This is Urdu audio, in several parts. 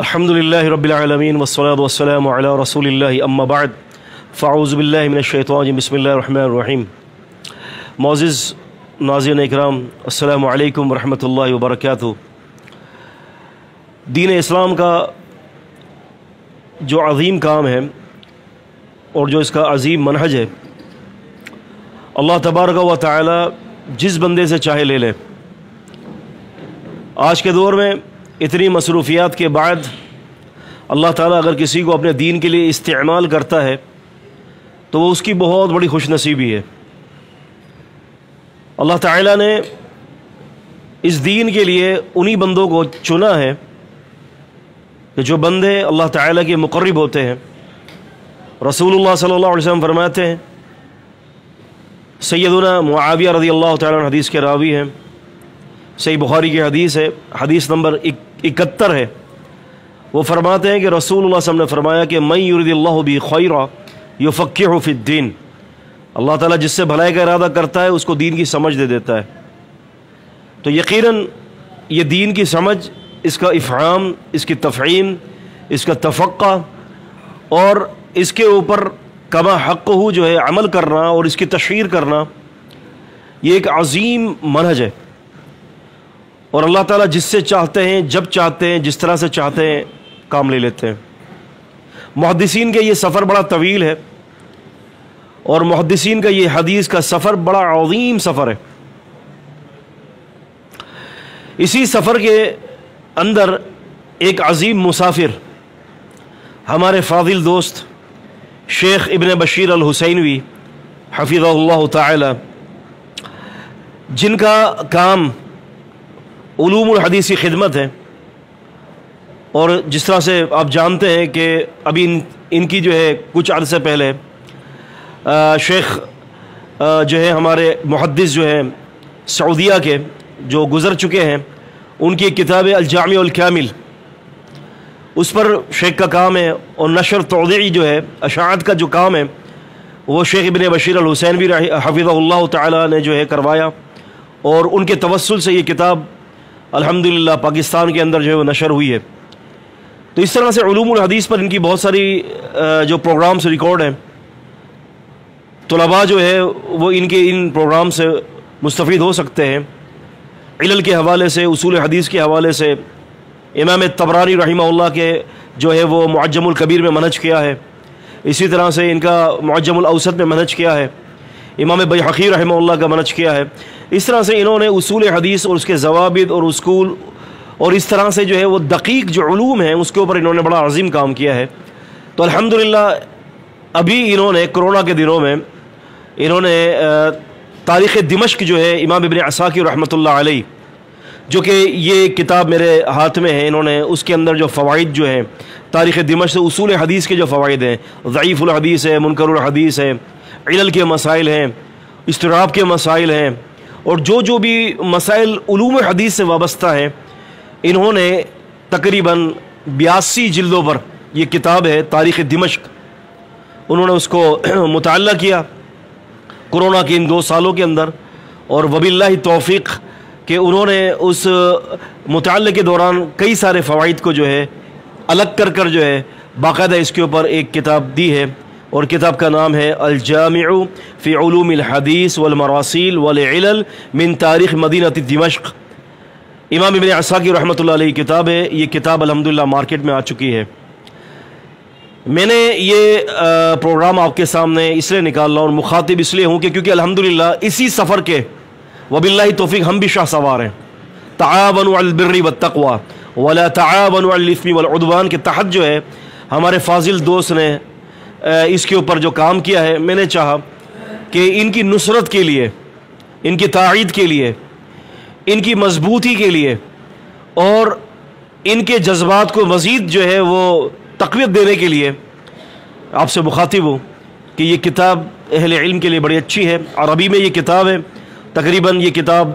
الحمدللہ رب العالمین والصلاة والسلام علی رسول اللہ اما بعد فاعوذ باللہ من الشیطان الرجیم بسم اللہ الرحمن الرحیم۔ معزز ناظرین اکرام، السلام علیکم ورحمۃ اللہ وبرکاتہ۔ دین اسلام کا جو عظیم کام ہے اور جو اس کا عظیم منہج ہے، اللہ تبارک و تعالی جس بندے سے چاہے لے لے۔ آج کے دور میں اتنی مصروفیات کے بعد اللہ تعالیٰ اگر کسی کو اپنے دین کے لیے استعمال کرتا ہے تو وہ اس کی بہت بڑی خوش نصیبی ہے۔ اللہ تعالیٰ نے اس دین کے لیے انہی بندوں کو چنا ہے کہ جو بندے اللہ تعالیٰ کے مقرب ہوتے ہیں۔ رسول اللہ صلی اللہ علیہ وسلم فرماتے ہیں، سیدنا معاویہ رضی اللہ تعالیٰ عنہ حدیث کے راوی ہیں، صحیح بخاری کی حدیث ہے، حدیث نمبر 71 ہے۔ وہ فرماتے ہیں کہ رسول اللہ صلی اللہ علیہ وسلم نے فرمایا کہ من یرید اللہ بہ خیرا یفقہہ فی الدین، اللہ تعالیٰ جس سے بھلائی کا ارادہ کرتا ہے اس کو دین کی سمجھ دے دیتا ہے۔ تو یقیناً یہ دین کی سمجھ، اس کا افہام، اس کی تفہیم، اس کا تفقہ اور اس کے اوپر کما حقہ جو ہے عمل کرنا اور اس کی تشہیر کرنا، یہ ایک عظیم منہج ہے۔ اور اللہ تعالیٰ جس سے چاہتے ہیں، جب چاہتے ہیں، جس طرح سے چاہتے ہیں کام لے لیتے ہیں۔ محدثین کا یہ سفر بڑا طویل ہے اور محدثین کا یہ حدیث کا سفر بڑا عظیم سفر ہے۔ اسی سفر کے اندر ایک عظیم مسافر، ہمارے فاضل دوست شیخ ابن بشیر الحسینوی حفظہ اللہ تعالی، جن کا کام علوم الحدیث کی خدمت ہے، اور جس طرح سے آپ جانتے ہیں کہ ابھی ان کی جو ہے کچھ عرصے پہلے شیخ جو ہے ہمارے محدث جو ہیں سعودیہ کے جو گزر چکے ہیں، ان کی کتاب الجامع الکامل، اس پر شیخ کا کام ہے، اور نشر توضیعی جو ہے اشاعت کا جو کام ہے وہ شیخ ابن بشیر الحسینوی حفظہ اللہ تعالی نے جو ہے کروایا، اور ان کے توسل سے یہ کتاب الحمدللہ پاکستان کے اندر جو ہے وہ نشر ہوئی ہے۔ تو اس طرح سے علوم الحدیث پر ان کی بہت ساری جو پروگرامز ریکارڈ ہیں، طلباء جو ہے وہ ان پروگرام سے مستفید ہو سکتے ہیں۔ علل کے حوالے سے، اصول حدیث کے حوالے سے، امام طبرانی رحمہ اللہ کے جو ہے وہ معجم الکبیر میں منہج کیا ہے، اسی طرح سے ان کا معجم الاوسط میں منہج کیا ہے، امام بیہقی رحمہ اللہ کا منہج کیا ہے۔ اس طرح سے انہوں نے اصول حدیث اور اس کے ضوابط اور اصول اور اس طرح سے جو ہے وہ دقیق جو علوم ہیں اس کے اوپر انہوں نے بڑا عظیم کام کیا ہے۔ تو الحمدللہ ابھی انہوں نے کرونا کے دنوں میں انہوں نے تاریخ دمشق جو ہے امام ابن عساکر رحمۃ اللہ علیہ، جو کہ یہ کتاب میرے ہاتھ میں ہے، انہوں نے اس کے اندر جو فوائد جو ہیں تاریخ دمشق سے اصول حدیث کے جو فوائد ہیں، ضعیف الحدیث ہے، منکر الحدیث ہے، علل کے مسائل ہیں، اضطراب کے مسائل ہیں، اور جو بھی مسائل علوم حدیث سے وابستہ ہیں، انہوں نے تقریباً 82 جلدوں پر یہ کتاب ہے تاریخ دمشق، انہوں نے اس کو مطالعہ کیا کرونا کے ان 2 سالوں کے اندر، اور وباللہ توفیق کہ انہوں نے اس مطالعے کے دوران کئی سارے فوائد کو جو ہے الگ کر جو ہے باقاعدہ اس کے اوپر ایک کتاب دی ہے، اور کتاب کا نام ہے الجامع فی علوم الحدیث والمراسیل والعلل من تاریخ مدینہ دمشق۔ امام ابن عساکر رحمۃ اللہ علیہ کتاب ہے، یہ کتاب الحمدللہ مارکیٹ میں آ چکی ہے۔ میں نے یہ پروگرام آپ کے سامنے اس لیے نکال رہا ہوں اور مخاطب اس لیے ہوں کہ کیونکہ الحمدللہ اسی سفر کے وباللہ توفیق ہم بھی شاہ سوار ہیں۔ تعاونوا علی البر والتقوی ولا تعاونوا علی الاثم والعدوان کے تحت جو ہے ہمارے فاضل دوست نے اس کے اوپر جو کام کیا ہے، میں نے چاہا کہ ان کی نصرت کے لیے، ان کی تائید کے لیے، ان کی مضبوطی کے لیے اور ان کے جذبات کو مزید جو ہے وہ تقویت دینے کے لیے آپ سے مخاطب ہوں کہ یہ کتاب اہل علم کے لیے بڑی اچھی ہے۔ عربی میں یہ کتاب ہے، تقریباً یہ کتاب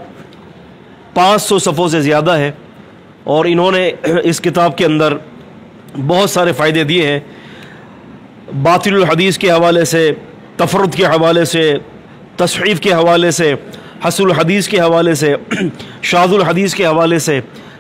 500 صفحوں سے زیادہ ہے، اور انہوں نے اس کتاب کے اندر بہت سارے فائدے دیے ہیں، باطل الحدیث کے حوالے سے، تفرد کے حوالے سے، تصحیف کے حوالے سے، حسن الحدیث کے حوالے سے، شاذ الحدیث کے حوالے سے،